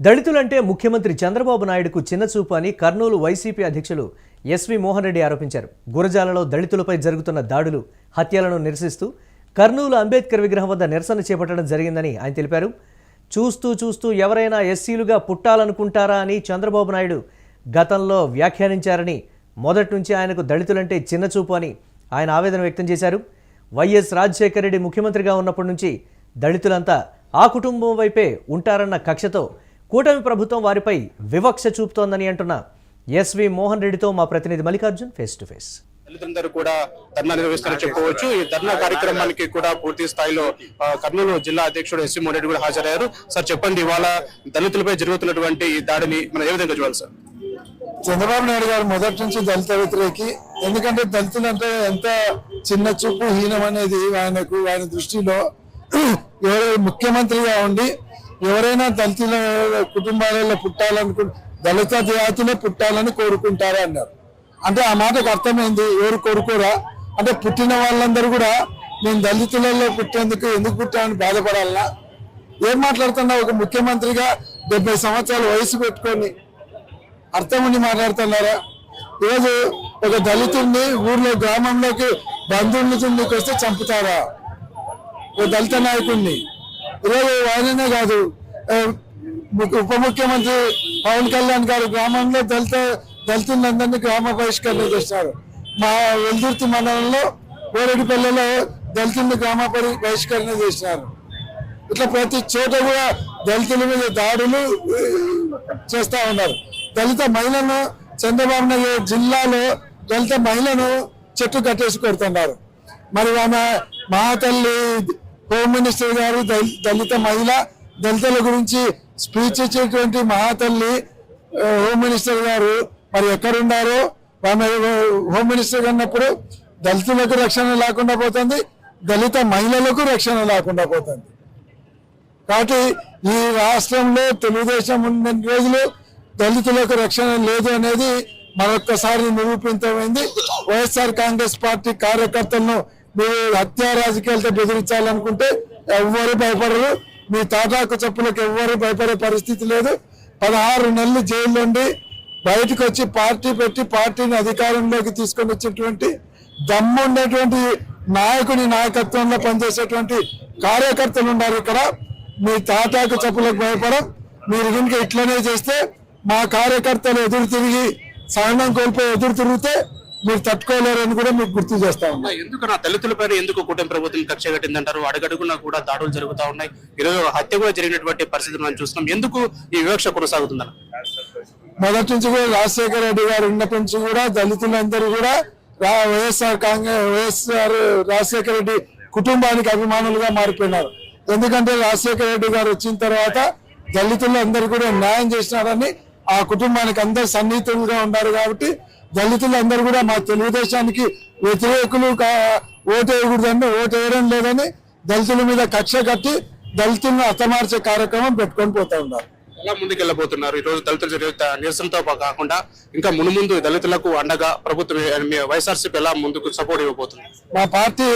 దళితులంటే ముఖ్యమంత్రి చంద్రబాబు నాయుడుకు చిన్నచూపు అని కర్నూలు వైసీపీ అధ్యక్షులు ఎస్వి మోహన్ రెడ్డి ఆరోపించారు. గురజాలలో దళితులపై జరుగుతున్న దాడులు, హత్యలను నిరసిస్తూ కర్నూలు అంబేద్కర్ విగ్రహం వద్ద నిరసన చేపట్టడం జరిగిందని ఆయన తెలిపారు. చూస్తూ ఎవరైనా ఎస్సీలుగా పుట్టాలనుకుంటారా అని చంద్రబాబు నాయుడు గతంలో వ్యాఖ్యానించారని, మొదటి నుంచి ఆయనకు దళితులంటే చిన్నచూపు అని ఆయన ఆవేదన వ్యక్తం చేశారు. వైఎస్ రాజశేఖర రెడ్డి ముఖ్యమంత్రిగా ఉన్నప్పటి నుంచి దళితులంతా ఆ కుటుంబం వైపే ఉంటారన్న కక్షతో కూటమి ప్రభుత్వం వారిపై వివక్ష చూపుతోందని అంటున్న ఎస్వి మోహన్ రెడ్డితో మా ప్రతినిధి మల్లికార్జున్ ఫేస్ టు ఫేస్. దళితులందరూ కూడా ధర్నా నిర్వహిస్తారని చెప్పుకోవచ్చు. ఈ ధర్నా కార్యక్రమానికి కూడా పూర్తి స్థాయిలో కర్నూలు జిల్లా అధ్యక్షుడు ఎస్వి మోహన్ రెడ్డి కూడా హాజరయ్యారు. సార్ చెప్పండి, ఇవాళ దళితులపై జరుగుతున్నటువంటి ఈ దాడిని మనం ఏ విధంగా చూడాలి సార్? చంద్రబాబు నాయుడు గారు మొదటి నుంచి దళిత వ్యతిరేకి. ఎందుకంటే దళితులు అంటే ఎంత చిన్న చూపు, హీనం అనేది ఆయన దృష్టిలో ముఖ్యమంత్రిగా ఉండి ఎవరైనా దళితుల కుటుంబాలలో పుట్టాలనుకుంటే దళిత జాతిలో పుట్టాలని కోరుకుంటారా అన్నారు. అంటే ఆ మాటకు అర్థమైంది, ఎవరు కోరుకోరా అంటే పుట్టిన వాళ్ళందరూ కూడా నేను దళితులలో పుట్టేందుకు ఎందుకు పుట్టామని బాధపడాలనా? ఏం మాట్లాడుతున్నా? ఒక ముఖ్యమంత్రిగా 70 సంవత్సరాల వయసు పెట్టుకొని అర్థం ఉండి మాట్లాడుతున్నారా? ఈరోజు ఒక దళితుడిని ఊర్లో గ్రామంలోకి బంధువులకి వస్తే చంపుతారా? ఓ దళిత నాయకుడిని. ఈరోజు ఆయననే కాదు, ఉప ముఖ్యమంత్రి పవన్ కళ్యాణ్ గారు గ్రామంలో దళితులందరినీ గ్రామ బహిష్కరణ చేస్తారు. మా వెల్దుర్తి మండలంలో ఓరెడ్డిపల్లెలో దళితుల్ని గ్రామ బహిష్కరణ చేసినారు. ఇట్లా ప్రతి చోట కూడా దళితుల మీద దాడులు చేస్తూ ఉన్నారు. దళిత మహిళను చంద్రబాబు నాయుడు జిల్లాలో దళిత మహిళను చెట్టు కట్టేసి కొడుతున్నారు. మరి ఆమె మహాతల్లి హోమ్ మినిస్టర్ గారు దళిత మహిళ, దళితుల గురించి స్పీచ్ ఇచ్చేటువంటి మహాతల్లి హోమ్ మినిస్టర్ గారు మరి ఎక్కడున్నారో? ఆమె హోమ్ మినిస్టర్ అన్నప్పుడు దళితులకు రక్షణ లేకుండా పోతుంది, దళిత మహిళలకు రక్షణ లేకుండా పోతుంది. కాబట్టి ఈ రాష్ట్రంలో తెలుగుదేశం ఉన్న రోజులు దళితులకు రక్షణ లేదు అనేది మరొక్కసారి నిరూపితమైంది. వైఎస్ఆర్ కాంగ్రెస్ పార్టీ కార్యకర్తలను మీరు హత్యా రాజకీయాలతో బెదిరించాలనుకుంటే ఎవ్వరు భయపడరు. మీ తాటాకు చెప్పులకు ఎవ్వరు భయపడే పరిస్థితి లేదు. 16 నెలలు జైల్లో ఉండి బయటకు వచ్చి పార్టీ పెట్టి పార్టీని అధికారంలోకి తీసుకొని వచ్చేటువంటి దమ్ము ఉండేటువంటి నాయకుని నాయకత్వంలో పనిచేసేటువంటి కార్యకర్తలు ఉన్నారు ఇక్కడ. మీ తాటాకు చెప్పులకు భయపడం. మీరు కనుక ఇట్లనే చేస్తే మా కార్యకర్తలు ఎదురు తిరిగి సహనం కోల్పోయి ఎదురు తిరిగితే మీరు తట్టుకోలేరని కూడా మీకు గుర్తు చేస్తా ఉన్నా. ఎందుకు నా దళితులపైన ఎందుకు కూటమి ప్రభుత్వం కక్ష కట్టిందంటారు? అడుగడుగునా కూడా దాడులు జరుగుతూ ఉన్నాయి. ఈరోజు హత్య కూడా జరిగినటువంటి పరిస్థితి మనం చూస్తున్నాం. ఎందుకు ఈ వివక్ష కొనసాగుతుందని? మొదటి నుంచి కూడా రాజశేఖర రెడ్డి గారు ఉన్నప్పటి నుంచి కూడా దళితులందరూ కూడా వైఎస్ఆర్ రాజశేఖర రెడ్డి కుటుంబానికి అభిమానులుగా మారిపోయినారు. ఎందుకంటే రాజశేఖర రెడ్డి గారు వచ్చిన తర్వాత దళితులందరూ కూడా న్యాయం చేసినారని ఆ కుటుంబానికి అందరూ సన్నిహితులుగా ఉన్నారు. కాబట్టి దళితులందరూ కూడా మా తెలుగుదేశానికి వ్యతిరేకులు, ఓటు వేయకూడదని, ఓటు వేయడం లేదని దళితుల మీద కక్ష కట్టి దళితులను హతమార్చే కార్యక్రమం పెట్టుకొని పోతా ఉన్నారు. ఎలా ముందుకెళ్ళబోతున్నారు? ఈ రోజు దళితుల నిరసనతో కాకుండా ఇంకా మునుముందు దళితులకు అండగా ప్రభుత్వం వైఎస్ఆర్సీపీ ఎలా ముందుకు సపోర్ట్ ఇవ్వబోతుంది? మా పార్టీ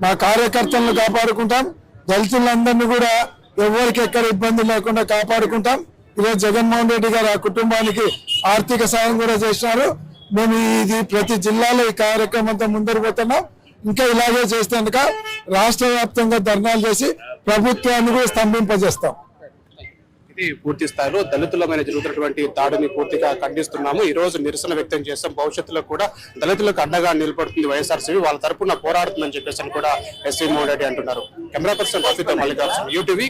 మా కార్యకర్తలను కాపాడుకుంటాం. దళితులందరినీ కూడా ఎవరికి ఎక్కడ ఇబ్బంది లేకుండా కాపాడుకుంటాం. ఈరోజు జగన్మోహన్ రెడ్డి గారు ఆ కుటుంబానికి ఆర్థిక సాయం కూడా చేసినారు. మేము ఇది ప్రతి జిల్లాలో ఈ కార్యక్రమంతో ముందరు పోతున్నాం. ఇంకా ఇలాగే చేస్తే కనుక రాష్ట్ర వ్యాప్తంగా ధర్నాలు చేసి ప్రభుత్వాన్ని కూడా స్తంభింపజేస్తాం. ఇది పూర్తి స్థాయిలో దళితుల మీద జరుగుతున్నటువంటి దాడిని పూర్తిగా ఖండిస్తున్నాము. ఈ రోజు నిరసన వ్యక్తం చేస్తాం. భవిష్యత్తులో కూడా దళితులకు అండగా నిలబడుతుంది వైఎస్ఆర్సీపీ, వాళ్ళ తరపున పోరాడుతుందని చెప్పేసి కూడా ఎస్వి మోహన్ రెడ్డి అంటున్నారు. కెమెరా పర్సన్ రఫీతో మల్లికార్జున్, యూటీవీ.